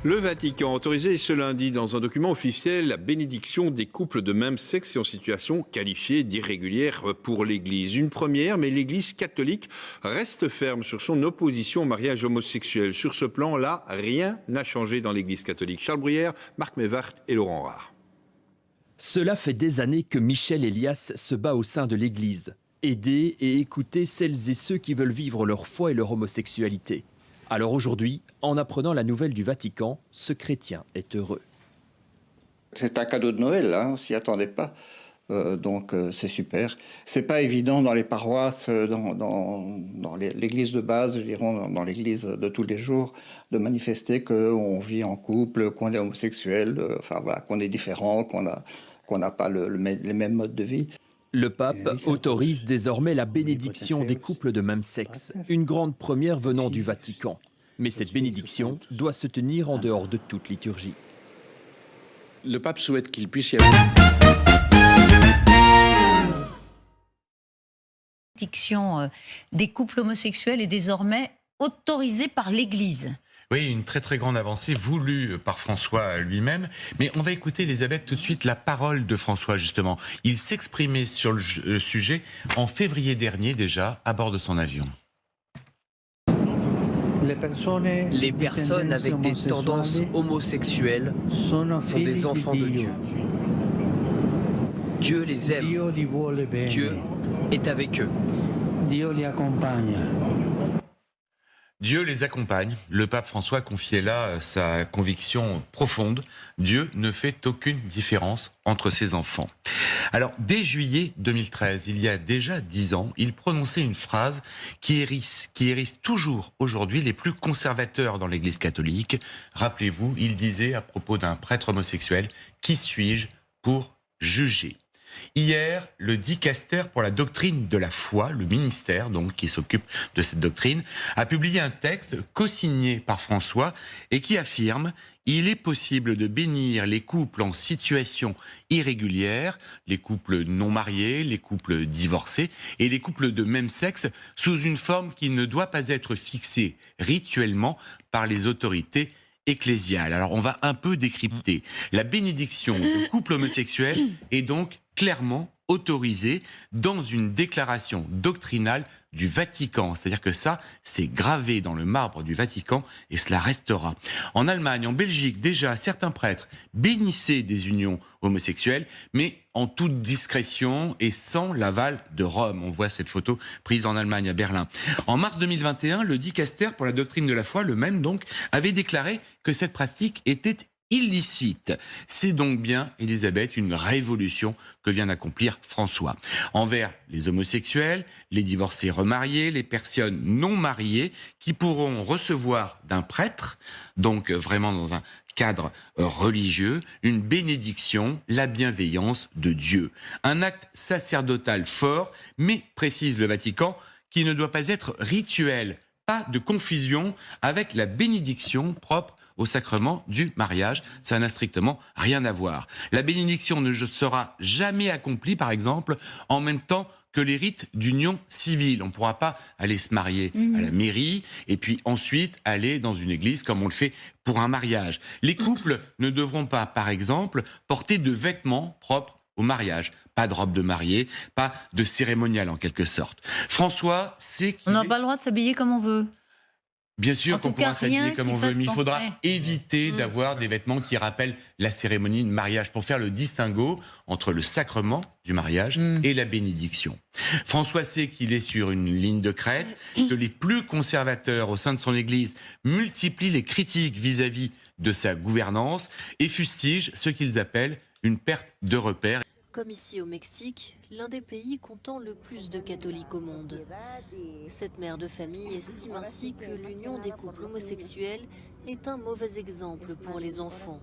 Le Vatican a autorisé ce lundi dans un document officiel la bénédiction des couples de même sexe et en situation qualifiée d'irrégulière pour l'Église. Une première, mais l'Église catholique reste ferme sur son opposition au mariage homosexuel. Sur ce plan-là, rien n'a changé dans l'Église catholique. Charles Bruyère, Marc Mévart et Laurent Rare. Cela fait des années que Michel Elias se bat au sein de l'Église. Aider et écouter celles et ceux qui veulent vivre leur foi et leur homosexualité. Alors aujourd'hui, en apprenant la nouvelle du Vatican, ce chrétien est heureux. C'est un cadeau de Noël, hein, on s'y attendait pas. Donc c'est super. C'est pas évident dans les paroisses, dans l'église de base, je dirais, dans l'église de tous les jours, de manifester qu'on vit en couple, qu'on est homosexuel, enfin voilà, qu'on est différent, qu'on n'a pas les mêmes modes de vie. Le pape autorise désormais la bénédiction des couples de même sexe, une grande première venant du Vatican. Mais cette bénédiction doit se tenir en dehors de toute liturgie. Le pape souhaite qu'il puisse y avoir... La bénédiction des couples homosexuels est désormais autorisée par l'Église. Oui, une très très grande avancée voulue par François lui-même. Mais on va écouter, Elisabeth, tout de suite la parole de François, justement. Il s'exprimait sur le sujet en février dernier déjà, à bord de son avion. Les personnes avec des tendances homosexuelles sont des enfants de Dieu. Dieu les aime. Dieu est avec eux. Dieu les accompagne. Le pape François confiait là sa conviction profonde. Dieu ne fait aucune différence entre ses enfants. Alors, dès juillet 2013, il y a déjà 10 ans, il prononçait une phrase qui hérisse toujours aujourd'hui les plus conservateurs dans l'Église catholique. Rappelez-vous, il disait à propos d'un prêtre homosexuel, « Qui suis-je pour juger ?» Hier, le dicaster pour la doctrine de la foi, le ministère donc qui s'occupe de cette doctrine, a publié un texte co-signé par François et qui affirme « Il est possible de bénir les couples en situation irrégulière, les couples non mariés, les couples divorcés et les couples de même sexe sous une forme qui ne doit pas être fixée rituellement par les autorités ecclésiales. » Alors on va un peu décrypter. La bénédiction du couple homosexuel est donc clairement autorisé dans une déclaration doctrinale du Vatican. C'est-à-dire que ça, c'est gravé dans le marbre du Vatican et cela restera. En Allemagne, en Belgique, déjà, certains prêtres bénissaient des unions homosexuelles, mais en toute discrétion et sans l'aval de Rome. On voit cette photo prise en Allemagne, à Berlin. En mars 2021, le dicaster pour la doctrine de la foi, le même donc, avait déclaré que cette pratique était illicite. C'est donc bien, Elisabeth, une révolution que vient d'accomplir François. Envers les homosexuels, les divorcés remariés, les personnes non mariées qui pourront recevoir d'un prêtre, donc vraiment dans un cadre religieux, une bénédiction, la bienveillance de Dieu. Un acte sacerdotal fort, mais, précise le Vatican, qui ne doit pas être rituel. Pas de confusion avec la bénédiction propre au sacrement du mariage. Ça n'a strictement rien à voir. La bénédiction ne sera jamais accomplie, par exemple, en même temps que les rites d'union civile. On ne pourra pas aller se marier à la mairie et puis ensuite aller dans une église comme on le fait pour un mariage. Les couples ne devront pas, par exemple, porter de vêtements propres au mariage. Pas de robe de mariée, pas de cérémonial en quelque sorte. François sait qu'il On n'a pas le droit de s'habiller comme on veut. Bien sûr qu'on pourra s'habiller comme on veut, mais il faudra penser. éviter d'avoir des vêtements qui rappellent la cérémonie de mariage pour faire le distinguo entre le sacrement du mariage et la bénédiction. François sait qu'il est sur une ligne de crête, que les plus conservateurs au sein de son Église multiplient les critiques vis-à-vis de sa gouvernance et fustigent ce qu'ils appellent une perte de repères. Comme ici au Mexique, l'un des pays comptant le plus de catholiques au monde. Cette mère de famille estime ainsi que l'union des couples homosexuels est un mauvais exemple pour les enfants.